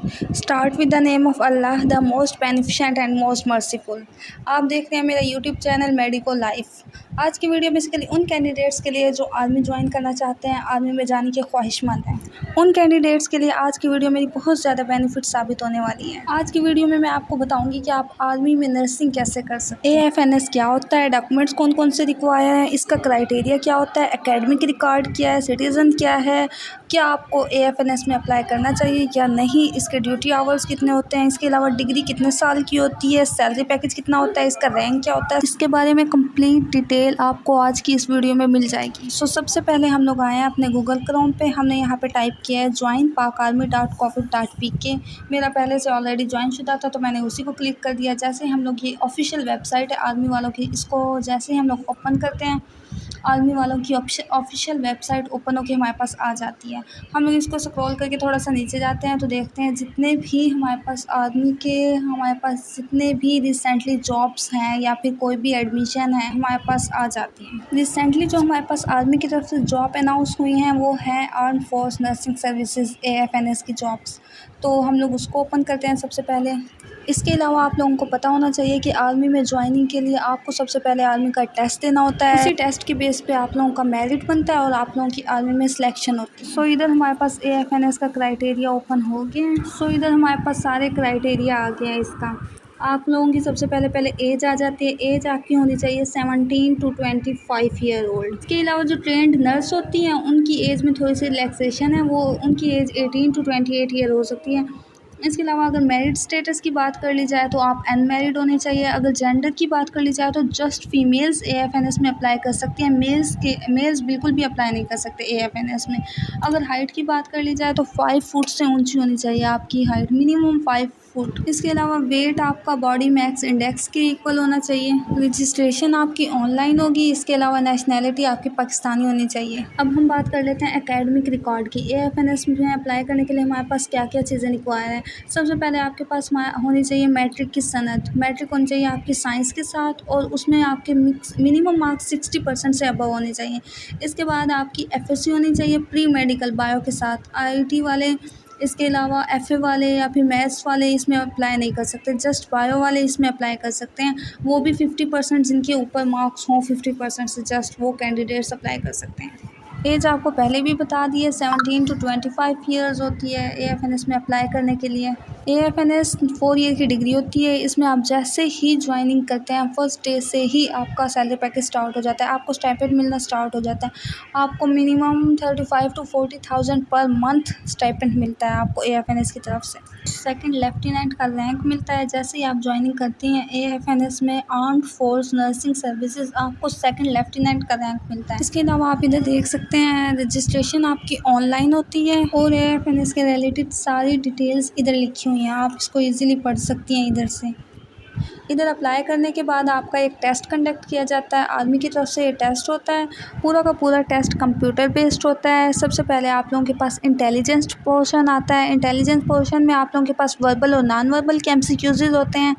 Start with the name of Allah the most beneficent and most merciful. आप देख रहे हैं मेरा यूट्यूब चैनल मेडिको लाइफ। आज की वीडियो बेसिकली उन कैंडिडेट्स के लिए जो आर्मी ज्वाइन करना चाहते हैं, आर्मी में जाने के ख्वाहिशमंद हैं। उन कैंडिडेट्स के लिए आज की वीडियो मेरी बहुत ज़्यादा बेनिफिट साबित होने वाली है। आज की वीडियो में मैं आपको बताऊंगी कि आप आर्मी में नर्सिंग कैसे कर सकते हैं, AFNS क्या होता है, डॉक्यूमेंट्स कौन कौन से रिक्वायर हैं, इसका क्राइटेरिया क्या होता है, एकेडमिक रिकॉर्ड क्या है, सिटीज़न क्या है, क्या आपको AFNS में अप्लाई करना चाहिए या नहीं, इसके ड्यूटी आवर्स कितने होते हैं, इसके अलावा डिग्री कितने साल की होती है, सैलरी पैकेज कितना होता है, इसका रैंक क्या होता है, इसके बारे में कंप्लीट डिटेल आपको आज की इस वीडियो में मिल जाएगी। सबसे पहले हम लोग आए हैं अपने गूगल क्रोम पे। हमने यहाँ पे टाइप किया है joinpakarmy.covid.pk। मेरा पहले से ऑलरेडी ज्वाइन शुदा था तो मैंने उसी को क्लिक कर दिया। जैसे ही हम लोग ये ऑफिशियल वेबसाइट है आर्मी वालों की, इसको जैसे ही हम लोग ओपन करते हैं, आर्मी वालों की ऑफिशियल वेबसाइट ओपन होकर हमारे पास आ जाती है। हम लोग इसको स्क्रॉल करके थोड़ा सा नीचे जाते हैं तो देखते हैं जितने भी हमारे पास आर्मी के जितने भी रिसेंटली जॉब्स हैं या फिर कोई भी एडमिशन है हमारे पास आ जाती है। रिसेंटली जो हमारे पास आर्मी की तरफ से जॉब अनाउंस हुई हैं वो है arm force nursing services AFNS की जॉब्स। तो हम लोग उसको ओपन करते हैं सबसे पहले। इसके अलावा आप लोगों को पता होना चाहिए कि आर्मी में ज्वाइनिंग के लिए आपको सबसे पहले आर्मी का टेस्ट देना होता है। उसी टेस्ट के बेस पे आप लोगों का मेरिट बनता है और आप लोगों की आर्मी में सिलेक्शन होती है। इधर हमारे पास AFNS का क्राइटेरिया ओपन हो गया है। इधर हमारे पास सारे क्राइटेरिया आ गया है इसका। आप लोगों की सबसे पहले एज आ जाती है। एज आपकी होनी चाहिए 17 to 25 ईयर ओल्ड। इसके अलावा जो ट्रेंड नर्स होती हैं उनकी एज में थोड़ी सी रिलैक्सेशन है, वो उनकी एज 18 to 28 ईयर हो सकती है। इसके अलावा अगर मैरिड स्टेटस की बात कर ली जाए तो आप अनमैरिड होने चाहिए। अगर जेंडर की बात कर ली जाए तो जस्ट फीमेल्स AFNS में अप्लाई कर सकती हैं, मेल्स बिल्कुल भी अप्लाई नहीं कर सकते AFNS में। अगर हाइट की बात कर ली जाए तो 5 फुट से ऊंची होनी चाहिए आपकी हाइट, मिनिमम 5 फुट। इसके अलावा वेट आपका बॉडी मैक्स इंडेक्स के इक्वल होना चाहिए। रजिस्ट्रेशन आपकी ऑनलाइन होगी। इसके अलावा नेशनैलिटी आपकी पाकिस्तानी होनी चाहिए। अब हम बात कर लेते हैं एकेडमिक रिकॉर्ड की। AFNS में अप्लाई करने के लिए हमारे पास क्या क्या चीज़ें रिक्वायर हैं। सबसे पहले आपके पास होनी चाहिए मैट्रिक की सनद। मैट्रिक होनी चाहिए आपकी साइंस के साथ और उसमें आपके मिनिमम मार्क्स 60% से अबव होने चाहिए। इसके बाद आपकी FSC होनी चाहिए प्री मेडिकल बायो के साथ। IIT वाले, इसके अलावा FA वाले या फिर मैथ्स वाले इसमें अप्लाई नहीं कर सकते, जस्ट बायो वाले इसमें अप्लाई कर सकते हैं। वो भी 50% जिनके ऊपर मार्क्स हों 50% से, जस्ट वो कैंडिडेट्स अप्लाई कर सकते हैं। एज आपको पहले भी बता दी है 17 to 25 ईयर्स होती है AFNS में अप्लाई करने के लिए। AFNS 4 ईयर की डिग्री होती है। इसमें आप जैसे ही ज्वाइनिंग करते हैं फर्स्ट डे से ही आपका सैलरी पैकेज स्टार्ट हो जाता है, आपको स्टाइपेंड मिलना स्टार्ट हो जाता है। आपको minimum 35 to 40,000 per month stipend मिलता है आपको AFNS की तरफ से। सेकंड लेफ्टिनेंट का रैंक मिलता है जैसे ही आप ज्वाइनिंग करती हैं AFNS में आर्म्ड फोर्स नर्सिंग सर्विसेज, आपको सेकंड लेफ्टिनेंट का रैंक मिलता है। इसके अलावा आप इधर देख सकते हैं रजिस्ट्रेशन आपकी ऑनलाइन होती है और AFNS के रिलेटेड सारी डिटेल्स इधर लिखी हुई हैं, आप इसको इजीली पढ़ सकती हैं इधर से। इधर अप्लाई करने के बाद आपका एक टेस्ट कंडक्ट किया जाता है। आर्मी की तरफ से ये टेस्ट होता है, पूरा का पूरा टेस्ट कंप्यूटर बेस्ड होता है। सबसे पहले आप लोगों के पास इंटेलिजेंस पोर्शन आता है। इंटेलिजेंस पोर्शन में आप लोगों के पास वर्बल और नॉन वर्बल के MCQs होते हैं।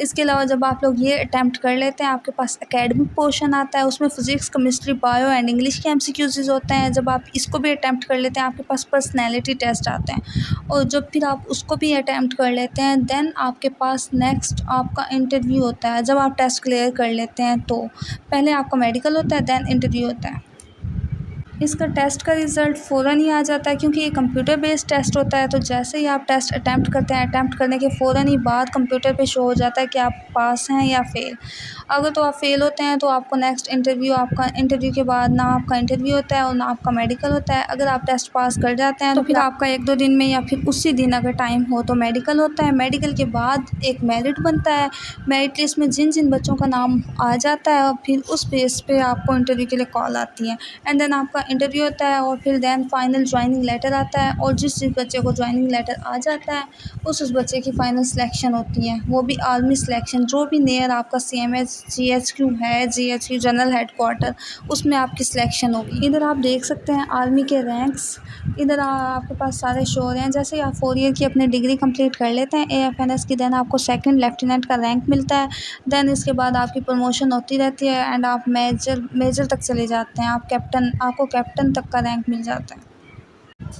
इसके अलावा जब आप लोग ये अटैम्प्ट कर लेते हैं आपके पास एकेडमिक पोर्शन आता है, उसमें physics, chemistry, bio and English के MCQs होते हैं। जब आप इसको भी अटैम्प्ट कर लेते हैं आपके पास पर्सनैलिटी टेस्ट आते हैं और जब फिर आप उसको भी अटैम्प्ट कर लेते हैं देन आपके पास नेक्स्ट आपका इंटरव्यू होता है। जब आप टेस्ट क्लियर कर लेते हैं तो पहले आपका मेडिकल होता है, देन इंटरव्यू होता है। इसका टेस्ट का रिज़ल्ट फ़ौरन ही आ जाता है क्योंकि ये कंप्यूटर बेस्ड टेस्ट होता है। तो जैसे ही आप टेस्ट अटैम्प्ट करते हैं, अटैम्प्ट करने के फ़ौरन ही बाद कंप्यूटर पे शो हो जाता है कि आप पास हैं या फेल। अगर तो आप फेल होते हैं तो आपको नेक्स्ट इंटरव्यू, आपका इंटरव्यू के बाद ना आपका इंटरव्यू होता है और ना आपका मेडिकल होता है। अगर आप टेस्ट पास कर जाते हैं तो फिर आपका 1-2 दिन में या फिर उसी दिन अगर टाइम हो तो मेडिकल होता है। मेडिकल के बाद एक मेरिट बनता है। मेरिट लिस्ट में जिन जिन बच्चों का नाम आ जाता है और फिर उस बेस पे आपको इंटरव्यू के लिए कॉल आती है एंड देन आपका इंटरव्यू होता है और फिर देन फाइनल ज्वाइनिंग लेटर आता है और जिस बच्चे को ज्वाइनिंग लेटर आ जाता है उस बच्चे की फाइनल सिलेक्शन होती है, वो भी आर्मी सिलेक्शन। जो भी नियर आपका CMH GHQ है, GHQ जनरल हेडक्वार्टर, उसमें आपकी सिलेक्शन होगी। इधर आप देख सकते हैं आर्मी के रैंक्स, इधर आपके पासे सारे शो हो रहे हैं। जैसे आप 4 ईयर की अपनी डिग्री कंप्लीट कर लेते हैं AFNS की, देन आपको सेकंड लेफ्टिनेंट का रैंक मिलता है। देन इसके बाद आपकी प्रमोशन होती रहती है एंड आप मेजर तक चले जाते हैं। आपको कैप्टन तक का रैंक मिल जाता है।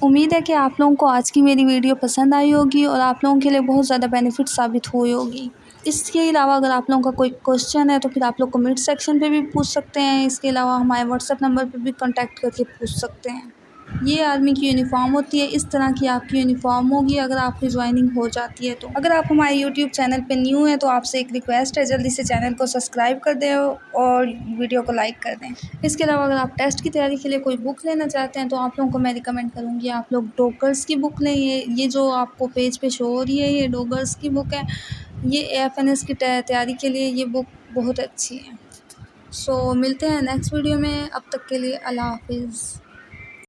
उम्मीद है कि आप लोगों को आज की मेरी वीडियो पसंद आई होगी और आप लोगों के लिए बहुत ज़्यादा बेनिफिट साबित हुई होगी। इसके अलावा अगर आप लोगों का कोई क्वेश्चन है तो फिर आप लोग कमेंट सेक्शन पे भी पूछ सकते हैं। इसके अलावा हमारे व्हाट्सएप नंबर पे भी कांटेक्ट करके पूछ सकते हैं। ये आर्मी की यूनिफ़ॉर्म होती है, इस तरह की आपकी यूनिफ़ॉर्म होगी अगर आपकी ज्वाइनिंग हो जाती है तो। अगर आप हमारे यूट्यूब चैनल पे न्यू हैं तो आपसे एक रिक्वेस्ट है, जल्दी से चैनल को सब्सक्राइब कर दें और वीडियो को लाइक कर दें। इसके अलावा अगर आप टेस्ट की तैयारी के लिए कोई बुक लेना चाहते हैं तो आप लोगों को मैं रिकमेंड करूँगी आप लोग डॉगर्स की बुक लें। ये जो आपको पेज पे शो हो रही है ये डॉगर्स की बुक है। ये एएफएनएस की तैयारी के लिए ये बुक बहुत अच्छी है। सो मिलते हैं नेक्स्ट वीडियो में, अब तक के लिए अल्लाह हाफिज़।